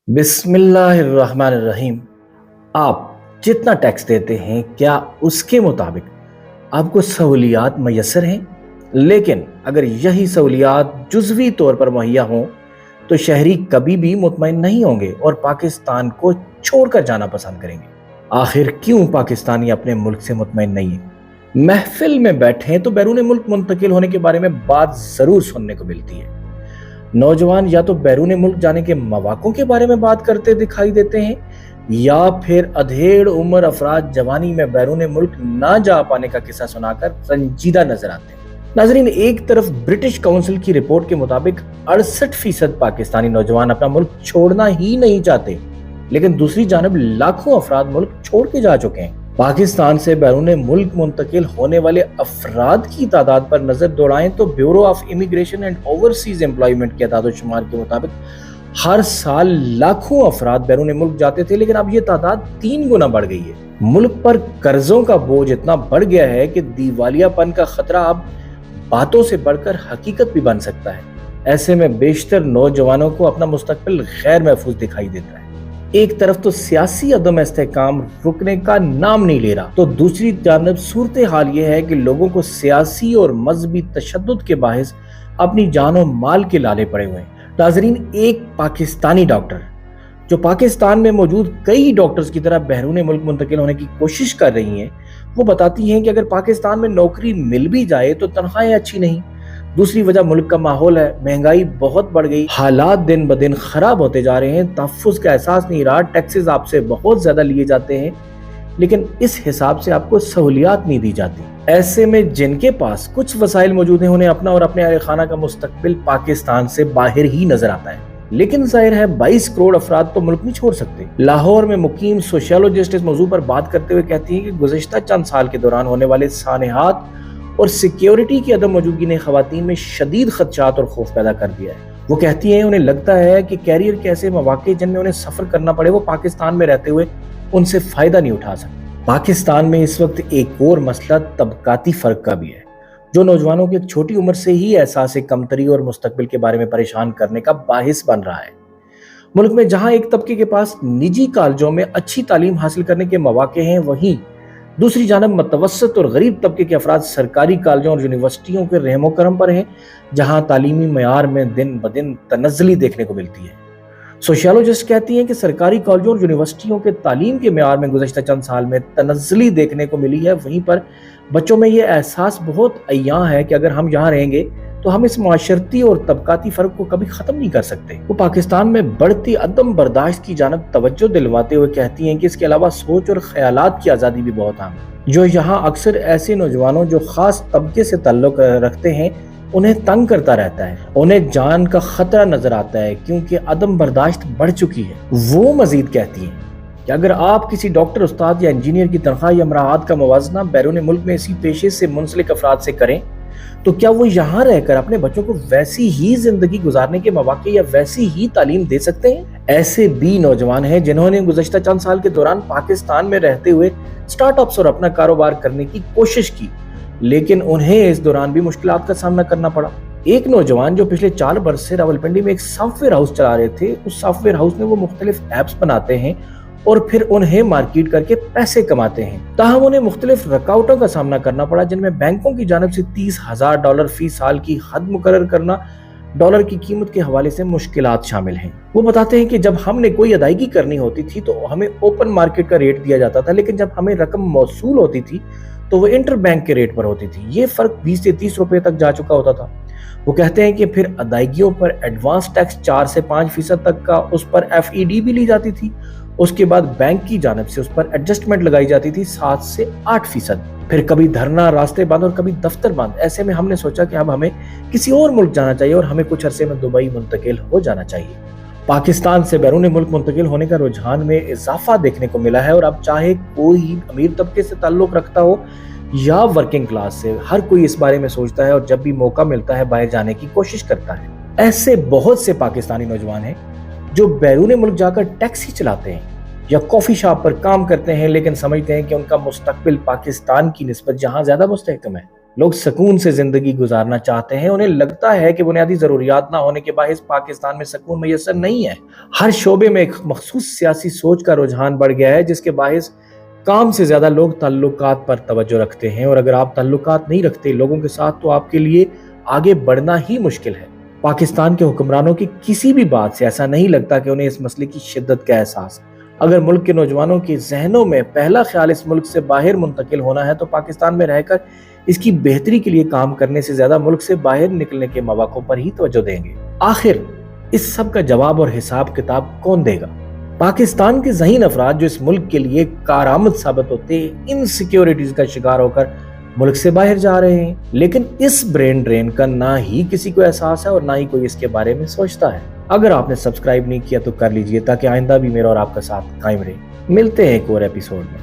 बिस्मिल्लाहिर्रहमानिर्रहीम। आप जितना टैक्स देते हैं क्या उसके मुताबिक आपको सहूलियात मैसर हैं? लेकिन अगर यही सहूलियात जुज़वी तौर पर मुहैया हों तो शहरी कभी भी मुतमईन नहीं होंगे और पाकिस्तान को छोड़कर जाना पसंद करेंगे। आखिर क्यों पाकिस्तानी अपने मुल्क से मुतमईन नहीं है? महफिल में बैठे तो बैरून मुल्क मुंतकिल होने के बारे में बात जरूर सुनने को मिलती है। नौजवान या तो बैरून मुल्क जाने के मौक़ों के बारे में बात करते दिखाई देते हैं या फिर अधेड़ उम्र अफराद जवानी में बैरून मुल्क ना जा पाने का किस्सा सुनाकर रंजीदा नजर आते हैं। नाजरीन, एक तरफ ब्रिटिश काउंसिल की रिपोर्ट के मुताबिक 68% पाकिस्तानी नौजवान अपना मुल्क छोड़ना ही नहीं चाहते, लेकिन दूसरी जानब लाखों अफराद मुल्क छोड़ के जा चुके हैं। पाकिस्तान से बैरून मुल्क मुंतकिल होने वाले अफराद की तादाद पर नजर दौड़ाएं तो bureau of immigration and overseas employment के तादाद शुमार के मुताबिक हर साल लाखों अफराद बैरून मुल्क जाते थे, लेकिन अब ये तादाद 3 गुना बढ़ गई है। मुल्क पर कर्जों का बोझ इतना बढ़ गया है कि दिवालियापन का खतरा अब बातों से बढ़कर हकीकत भी बन सकता है। ऐसे में बेशतर नौजवानों को अपना मुस्तकबिल गैर महफूज दिखाई देता है। एक तरफ तो सियासी अदम इस्तेहकाम रुकने का नाम नहीं ले रहा, तो दूसरी जानब सूरत हाल ये है कि लोगों को सियासी और मजहबी तशद्दुद के बाहिस अपनी जान और माल के लाले पड़े हुए हैं। नाज़रीन, एक पाकिस्तानी डॉक्टर जो पाकिस्तान में मौजूद कई डॉक्टर्स की तरह बैरून मुल्क मुंतकिल होने की कोशिश कर रही हैं, वो बताती हैं कि अगर पाकिस्तान में नौकरी मिल भी जाए तो तनख्वाहें अच्छी नहीं। दूसरी वजह मुल्क का माहौल है, महंगाई बहुत बढ़ गई, हालात दिन ब दिन खराब होते जा रहे हैं, तहफ़्फ़ुज़ का एहसास नहीं रहा, टैक्सेस आपसे बहुत ज्यादा लिए जाते हैं, लेकिन इस हिसाब से आपको सहूलियात नहीं दी जाती। ऐसे में जिनके पास कुछ वसाइल मौजूद हैं, उन्हें अपना और अपने अहल खाना का मुस्तकबिल पाकिस्तान से बाहर ही नजर आता है। लेकिन जाहिर है 22 करोड़ अफराद तो मुल्क नहीं छोड़ सकते। लाहौर में मुकीम सोशियोलॉजिस्ट इस मौजूद पर बात करते हुए कहती हैं कि गुज़श्ता चंद साल के दौरान होने वाले सानेहात और सिक्योरिटी की अदम मौजूदगी ने खवातीन में शदीद खदशात और खौफ पैदा कर दिया है। वो कहती हैं उन्हें लगता है कि कैरियर के ऐसे मौके जिनमें उन्हें सफर करना पड़े, वो पाकिस्तान में रहते हुए उनसे फायदा नहीं उठा सकते। पाकिस्तान में इस वक्त एक और मसला तबकाती फर्क का भी है, जो नौजवानों की एक छोटी उम्र से ही एहसास कमतरी और मुस्तकबिल के बारे में परेशान करने का बाहिस बन रहा है। मुल्क में जहां एक तबके के पास निजी कॉलेजों में अच्छी तालीम हासिल करने के मौके हैं, वहीं दूसरी जानब मतवसत और गरीब तबके के अफराद सरकारी कॉलेजों और यूनिवर्सिटियों के रहमो करम पर हैं, जहां तालीमी मयार में दिन ब दिन तनज़्ज़ुली देखने को मिलती है। सोशियोलॉजिस्ट कहती हैं कि सरकारी कॉलेजों और यूनिवर्सिटियों के तालीम के मयार में गुज़श्ता चंद साल में तनज़्ज़ुली देखने को मिली है। वहीं पर बच्चों में ये एहसास बहुत अय्यां है कि अगर हम यहाँ रहेंगे तो हम इस माशरती और तबकाती फ़र्क को कभी ख़त्म नहीं कर सकते। वो पाकिस्तान में बढ़ती अदम बर्दाश्त की जानब तवज्जो दिलवाते हुए कहती हैं कि इसके अलावा सोच और ख्यालात की आज़ादी भी बहुत आम है, जो यहाँ अक्सर ऐसे नौजवानों जो ख़ास तबके से ताल्लुक़ रखते हैं उन्हें तंग करता रहता है। उन्हें जान का खतरा नजर आता है क्योंकि अदम बर्दाश्त बढ़ चुकी है। वो मजीद कहती हैं कि अगर आप किसी डॉक्टर, उस्ताद या इंजीनियर की तनख्वाह या मराहत का मुवाजना बैरून मुल्क में इसी पेशे से मुंसलिक अफराद से करें, तो क्या वो यहाँ रहकर अपने बच्चों को वैसी ही जिंदगी गुजारने के मौके या वैसी ही तालीम दे सकते हैं? ऐसे भी नौजवान हैं जिन्होंने गुज़श्ता चंद साल के दौरान पाकिस्तान में रहते हुए स्टार्टअप्स और अपना कारोबार करने की कोशिश की, लेकिन उन्हें इस दौरान भी मुश्किलात का सामना करना पड़ा। एक नौजवान जो पिछले 4 बरस से रावलपिंडी में एक सॉफ्टवेयर हाउस चला रहे थे, उस सॉफ्टवेयर हाउस में वो मुख्तलिफ ऐप्स बनाते हैं और फिर उन्हें मार्केट करके पैसे कमाते हैं। ताहम उन्हें मुख्तलिफ रुकावटों का सामना करना पड़ा, जिनमें बैंकों की जानब से $30,000 फी साल की हद मुकर्रर करना, डॉलर की कीमत के हवाले से मुश्किलात शामिल हैं। वो बताते हैं कि जब हमने कोई अदायगी करनी होती थी तो हमें ओपन मार्केट का रेट दिया जाता था, लेकिन जब हमें रकम मौसूल होती थी तो वो इंटर बैंक के रेट पर होती थी। ये फर्क 20 से 30 रुपए तक जा चुका होता था। वो कहते हैं कि फिर अदायगियों पर एडवांस टैक्स 4 से 5% तक का, उस पर FED भी ली जाती थी। उसके बाद बैंक की जानब से उस पर एडजस्टमेंट लगाई जाती थी 7 से 8%। फिर कभी धरना, रास्ते बंद और कभी दफ्तर बंद। ऐसे में हमने सोचा कि अब हमें किसी और मुल्क जाना चाहिए और हमें कुछ अरसे में दुबई मुंतकिल हो जाना चाहिए। पाकिस्तान से बैरून मुल्क मुंतकिल होने का रुझान में इजाफा देखने को मिला है और अब चाहे कोई अमीर तबके से ताल्लुक रखता हो या वर्किंग क्लास से, हर कोई इस बारे में सोचता है और जब भी मौका मिलता है बाहर जाने की कोशिश करता है। ऐसे बहुत से पाकिस्तानी नौजवान हैं जो बैरून मुल्क जाकर टैक्सी चलाते हैं या कॉफी शॉप पर काम करते हैं, लेकिन समझते हैं कि उनका मुस्तकबिल पाकिस्तान की निस्बत जहां ज्यादा मुस्तहकम है। लोग सुकून से जिंदगी गुजारना चाहते हैं। उन्हें लगता है कि बुनियादी जरूरियात ना होने के बायस पाकिस्तान में सुकून मैसर नहीं है। हर शोबे में एक मखसूस सियासी सोच का रुझान बढ़ गया है, जिसके बायस काम से ज्यादा लोग ताल्लुकात पर तवज्जो रखते हैं, और अगर आप ताल्लुकात नहीं रखते लोगों के साथ तो आपके लिए आगे बढ़ना ही मुश्किल है। पाकिस्तान के हुक्मरानों की किसी भी बात से ऐसा नहीं लगता कि उन्हें इस मसले की शिद्दत का एहसास है। अगर मुल्क के नौजवानों के जहनों में पहला ख्याल इस मुल्क से बाहर मुंतकिल होना है तो पाकिस्तान में रहकर इसकी बेहतरी के लिए काम करने से ज्यादा मुल्क से बाहर निकलने के मौक़ों पर ही तवज्जो देंगे। आखिर इस सब का जवाब और हिसाब किताब कौन देगा? पाकिस्तान के ज़हीन अफराद जो इस मुल्क के लिए कारआमद साबित होते इनसिक्योरिटीज का शिकार होकर मुल्क से बाहर जा रहे हैं, लेकिन इस ब्रेन ड्रेन का ना ही किसी को एहसास है और ना ही कोई इसके बारे में सोचता है। अगर आपने सब्सक्राइब नहीं किया तो कर लीजिए ताकि आइंदा भी मेरा और आपका साथ कायम रहे। मिलते हैं एक और एपिसोड में।